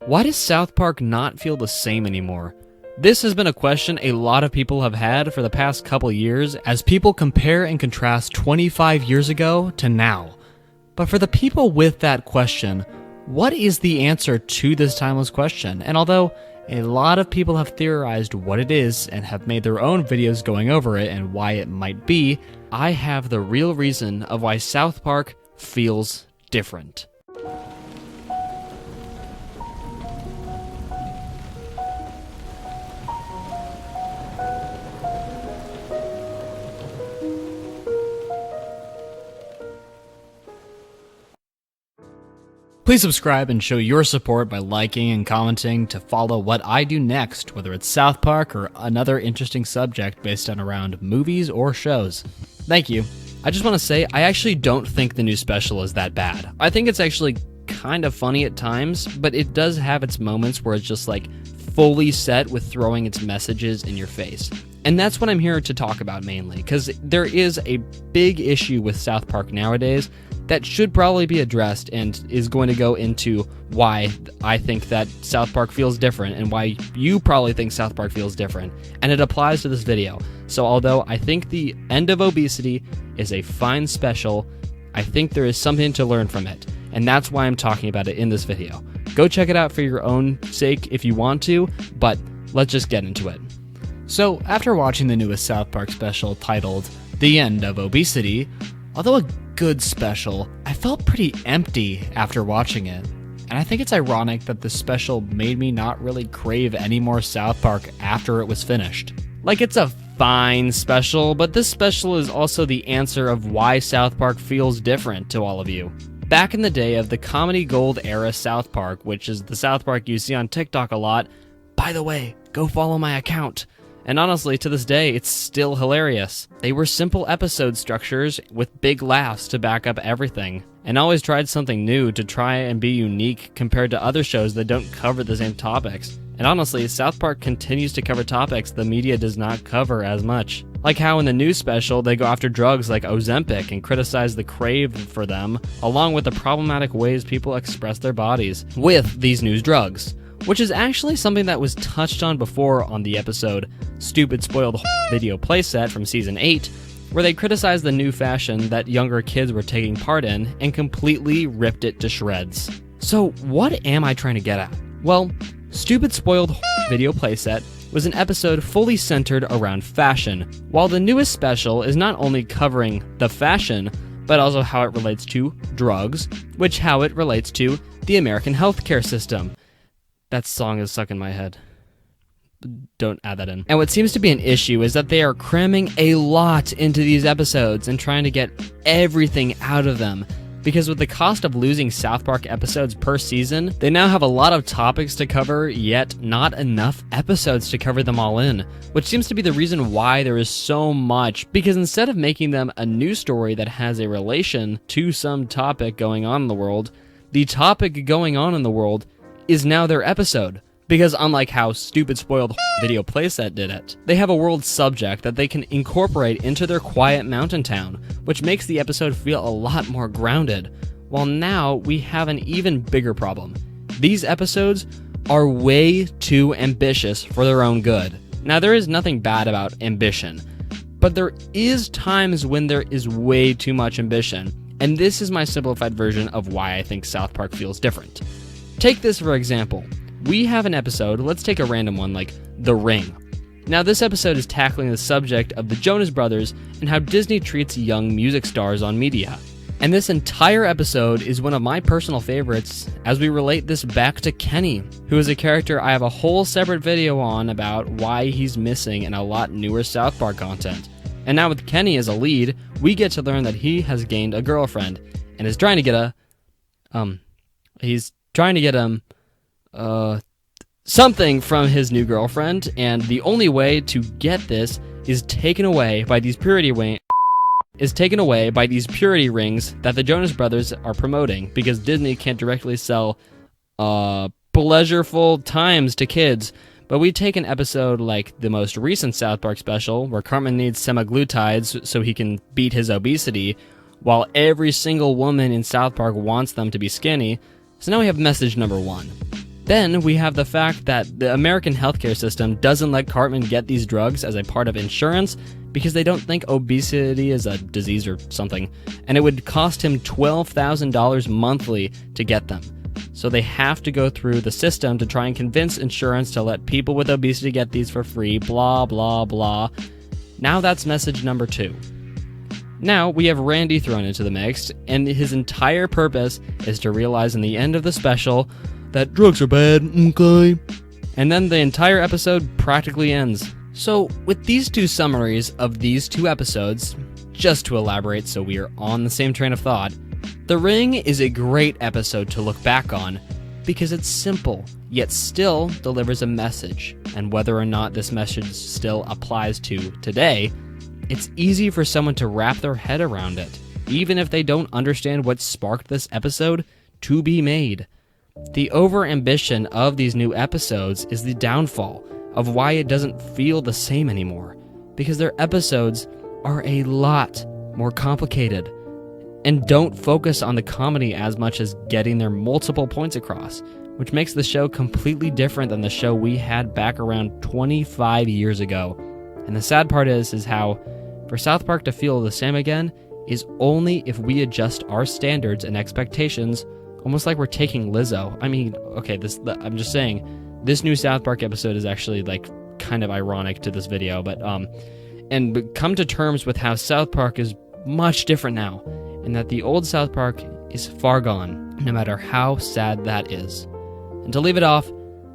Why does South Park not feel the same anymore? This has been a question a lot of people have had for the past couple years as people compare and contrast 25 years ago to now. But for the people with that question, what is the answer to this timeless question? And although a lot of people have theorized what it is and have made their own videos going over it and why it might be, I have the real reason of why South Park feels different. Please subscribe and show your support by liking and commenting to follow what I do next, whether it's South Park or another interesting subject based on around movies or shows. Thank you. I just want to say, I actually don't think the new special is that bad. I think it's actually kind of funny at times, but it does have its moments where it's just like fully set with throwing its messages in your face. And that's what I'm here to talk about mainly, because there is a big issue with South Park nowadays that should probably be addressed and is going to go into why I think that South Park feels different and why you probably think South Park feels different. And it applies to this video. So although I think the end of obesity is a fine special, I think there is something to learn from it. And that's why I'm talking about it in this video. Go check it out for your own sake if you want to, but let's just get into it. So after watching the newest South Park special titled The End of Obesity, although a good special, I felt pretty empty after watching it. And I think it's ironic that this special made me not really crave any more South Park after it was finished. Like, it's a fine special, but this special is also the answer of why South Park feels different to all of you. Back in the day of the comedy gold era South Park, which is the South Park you see on TikTok a lot, by the way, go follow my account. And honestly, to this day, it's still hilarious. They were simple episode structures with big laughs to back up everything, and always tried something new to try and be unique compared to other shows that don't cover the same topics. And honestly, South Park continues to cover topics the media does not cover as much. Like how in the new special, they go after drugs like Ozempic and criticize the crave for them, along with the problematic ways people express their bodies with these new drugs. Which is actually something that was touched on before on the episode Stupid Spoiled Video Playset from Season 8, where they criticized the new fashion that younger kids were taking part in and completely ripped it to shreds. So what am I trying to get at? Well, Stupid Spoiled Video Playset was an episode fully centered around fashion, while the newest special is not only covering the fashion, but also how it relates to drugs, which how it relates to the American healthcare system. That song is stuck in my head. Don't add that in. And what seems to be an issue is that they are cramming a lot into these episodes and trying to get everything out of them. Because with the cost of losing South Park episodes per season, they now have a lot of topics to cover, yet not enough episodes to cover them all in. Which seems to be the reason why there is so much, because instead of making them a new story that has a relation to some topic going on in the world, the topic going on in the world is now their episode. Because unlike how Stupid Spoiled Video Playset did it, they have a world subject that they can incorporate into their quiet mountain town, which makes the episode feel a lot more grounded. While now, we have an even bigger problem. These episodes are way too ambitious for their own good. Now, there is nothing bad about ambition, but there is times when there is way too much ambition, and this is my simplified version of why I think South Park feels different. Take this for example. We have an episode, let's take a random one like The Ring. Now this episode is tackling the subject of the Jonas Brothers and how Disney treats young music stars on media. And this entire episode is one of my personal favorites as we relate this back to Kenny, who is a character I have a whole separate video on about why he's missing in a lot newer South Park content. And now with Kenny as a lead, we get to learn that he has gained a girlfriend and is trying to get something from his new girlfriend, and the only way to get this is taken away by these purity rings that the Jonas Brothers are promoting, because Disney can't directly sell pleasureful times to kids. But we take an episode like the most recent South Park special, where Cartman needs semaglutides so he can beat his obesity, while every single woman in South Park wants them to be skinny. So now we have message number one. Then we have the fact that the American healthcare system doesn't let Cartman get these drugs as a part of insurance because they don't think obesity is a disease or something, and it would cost him $12,000 monthly to get them. So they have to go through the system to try and convince insurance to let people with obesity get these for free, blah, blah, blah. Now that's message number 2. Now we have Randy thrown into the mix, and his entire purpose is to realize in the end of the special that drugs are bad, okay? And then the entire episode practically ends. So, with these 2 summaries of these 2 episodes, just to elaborate so we are on the same train of thought, The Ring is a great episode to look back on because it's simple, yet still delivers a message. And whether or not this message still applies to today, it's easy for someone to wrap their head around it, even if they don't understand what sparked this episode to be made. The over-ambition of these new episodes is the downfall of why it doesn't feel the same anymore, because their episodes are a lot more complicated and don't focus on the comedy as much as getting their multiple points across, which makes the show completely different than the show we had back around 25 years ago. And the sad part is how for South Park to feel the same again is only if we adjust our standards and expectations, almost like we're taking Lizzo. I mean, okay, I'm just saying, this new South Park episode is actually like kind of ironic to this video, but come to terms with how South Park is much different now, and that the old South Park is far gone, no matter how sad that is. And to leave it off,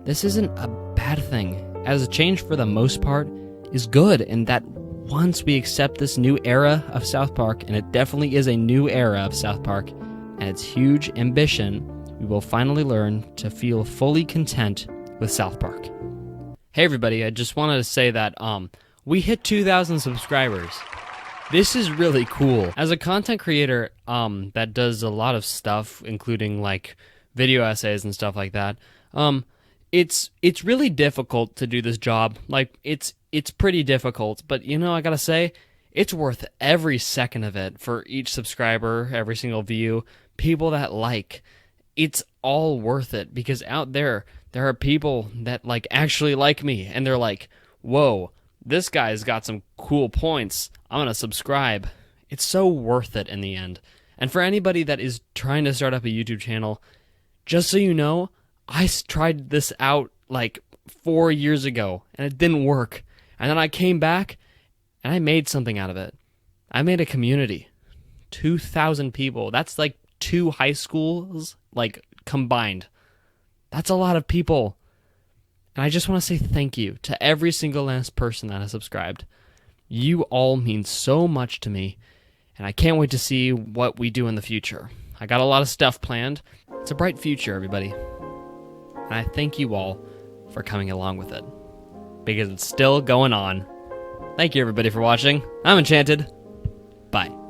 this isn't a bad thing, as a change for the most part is good, and that once we accept this new era of South Park, and it definitely is a new era of South Park, and its huge ambition, we will finally learn to feel fully content with South Park. Hey everybody, I just wanted to say that we hit 2,000 subscribers. This is really cool. As a content creator that does a lot of stuff, including like video essays and stuff like that, it's really difficult to do this job. Like it's pretty difficult, but you know, I gotta say, it's worth every second of it for each subscriber, every single view, people that like. It's all worth it because out there are people that like actually like me, and they're like, whoa, this guy's got some cool points, I'm gonna subscribe. It's so worth it in the end. And for anybody that is trying to start up a YouTube channel, just so you know, I tried this out like 4 years ago and it didn't work. And then I came back and I made something out of it. I made a community. 2,000 people. That's like 2 high schools like combined. That's a lot of people. And I just want to say thank you to every single last person that has subscribed. You all mean so much to me, and I can't wait to see what we do in the future. I got a lot of stuff planned. It's a bright future, everybody. And I thank you all for coming along with it, because it's still going on. Thank you, everybody, for watching. I'm Enchanted. Bye.